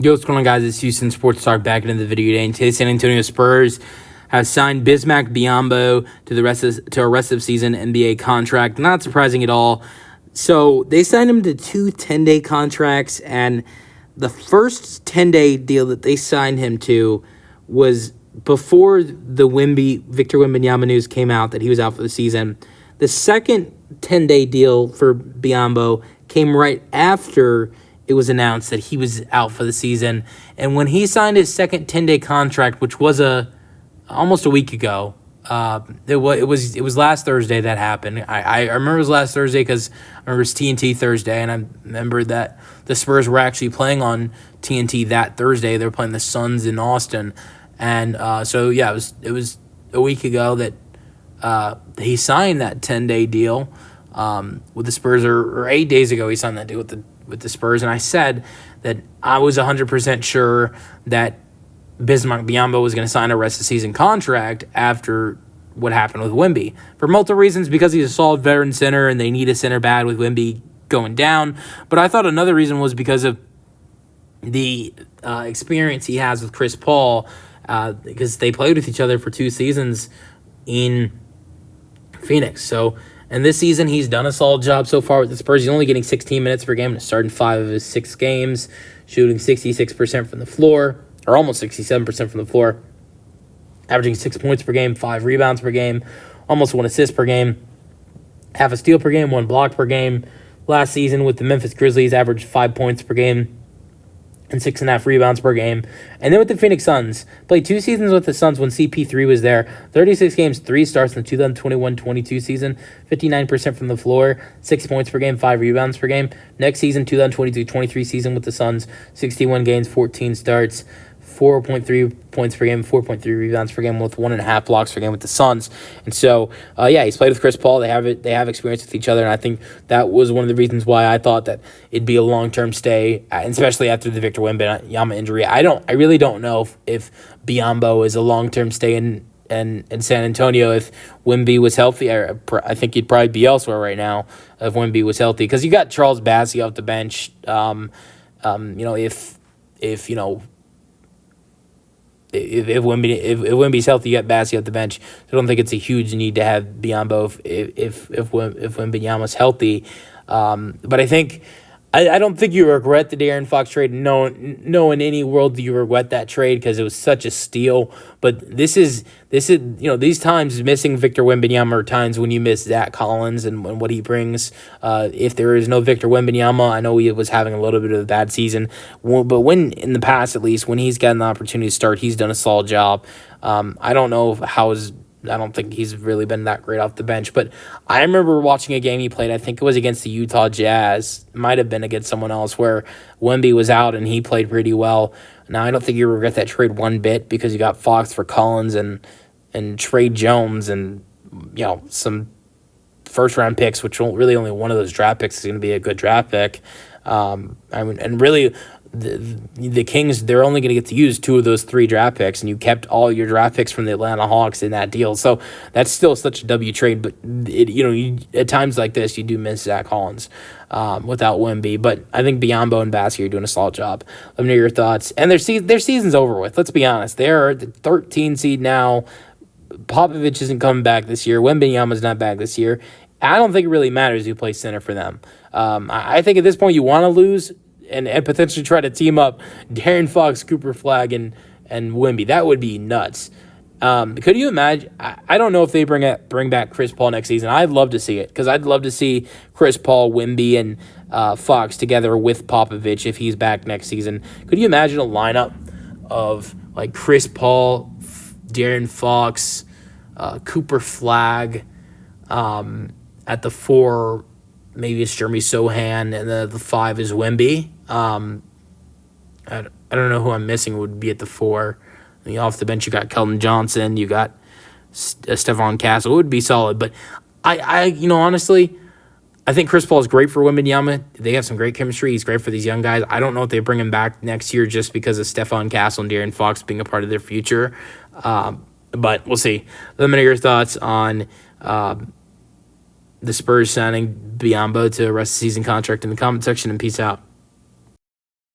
Yo, what's going on, guys? It's Houston Sports Talk back into the video today. And today, San Antonio Spurs have signed Bismack Biyombo to a rest of season NBA contract. Not surprising at all. So they signed him to two 10-day contracts, and the first 10-day deal that they signed him to was before the Victor Wembanyama news came out that he was out for the season. The second 10-day deal for Biyombo came right after it was announced that he was out for the season. And when he signed his second 10-day contract, which was almost a week ago, it was last Thursday that happened. I remember it was last Thursday because I remember it was TNT Thursday, and I remember that the Spurs were actually playing on TNT that Thursday. They were playing the Suns in Austin, and so yeah, it was a week ago that he signed that 10-day deal with the Spurs, or 8 days ago he signed that deal with the Spurs, and I said that I was 100% sure that Bismack Biyombo was going to sign a rest of season contract after what happened with Wemby. For multiple reasons, because he's a solid veteran center and they need a center bad with Wemby going down. But I thought another reason was because of the experience he has with Chris Paul, because they played with each other for 2 seasons in Phoenix. And this season, he's done a solid job so far with the Spurs. He's only getting 16 minutes per game and starting 5 of his 6 games, shooting 66% from the floor, or almost 67% from the floor, averaging 6 points per game, 5 rebounds per game, almost 1 assist per game, half a steal per game, 1 block per game. Last season with the Memphis Grizzlies, averaged 5 points per game and 6.5 rebounds per game. And then with the Phoenix Suns, played 2 seasons with the Suns when CP3 was there. 36 games, 3 starts in the 2021-22 season, 59% from the floor, 6 points per game, 5 rebounds per game. Next season, 2022-23 season with the Suns, 61 games, 14 starts, 4.3 points per game, 4.3 rebounds per game, with 1.5 blocks per game with the Suns. And so, he's played with Chris Paul. They have experience with each other, and I think that was one of the reasons why I thought that it'd be a long-term stay, especially after the Victor Wembanyama injury. I really don't know if Biyombo is a long-term stay in San Antonio. If Wemby was healthy, I think he'd probably be elsewhere right now if Wemby was healthy, because you got Charles Bassey off the bench. If Wemby's healthy, you got Bassey off the bench. So I don't think it's a huge need to have Biyombo if Wembanyama's healthy. But I don't think you regret the De'Aaron Fox trade. No, in any world do you regret that trade, because it was such a steal. But this is these times missing Victor Wembanyama are times when you miss Zach Collins and what he brings. If there is no Victor Wembanyama, I know he was having a little bit of a bad season, but when in the past, at least when he's gotten the opportunity to start, he's done a solid job. I don't think he's really been that great off the bench. But I remember watching a game he played, I think it was against the Utah Jazz. It might have been against someone else, where Wemby was out and he played pretty well. Now, I don't think you regret that trade one bit, because you got Fox for Collins and Trey Jones and some first-round picks, which really only one of those draft picks is going to be a good draft pick. And really, the Kings, they're only going to get to use 2 of those 3 draft picks, and you kept all your draft picks from the Atlanta Hawks in that deal. So that's still such a W trade. But at times like this, you do miss Zach Collins without Wemby. But I think Biyombo and Bassey are doing a solid job. Let me know your thoughts. And their season's over with. Let's be honest. They're the 13 seed now. Popovich isn't coming back this year. Wembanyama's not back this year. I don't think it really matters who plays center for them. I think at this point you want to lose and potentially try to team up De'Aaron Fox, Cooper Flagg, and Wemby. That would be nuts. Could you imagine? I don't know if they bring back Chris Paul next season. I'd love to see it, because I'd love to see Chris Paul, Wemby, and Fox together with Popovich if he's back next season. Could you imagine a lineup of like Chris Paul, De'Aaron Fox, Cooper Flagg, at the 4, maybe it's Jeremy Sohan, and the 5 is Wemby. I don't know who I'm missing would be at the 4. Off the bench, you got Keldon Johnson, you got Stephon Castle. It would be solid, but honestly, I think Chris Paul is great for Wembanyama. They have some great chemistry. He's great for these young guys. I don't know if they bring him back next year just because of Stephon Castle and De'Aaron Fox being a part of their future, but we'll see. Let me know your thoughts on the Spurs signing Biyombo to a rest of season contract in the comment section, and peace out.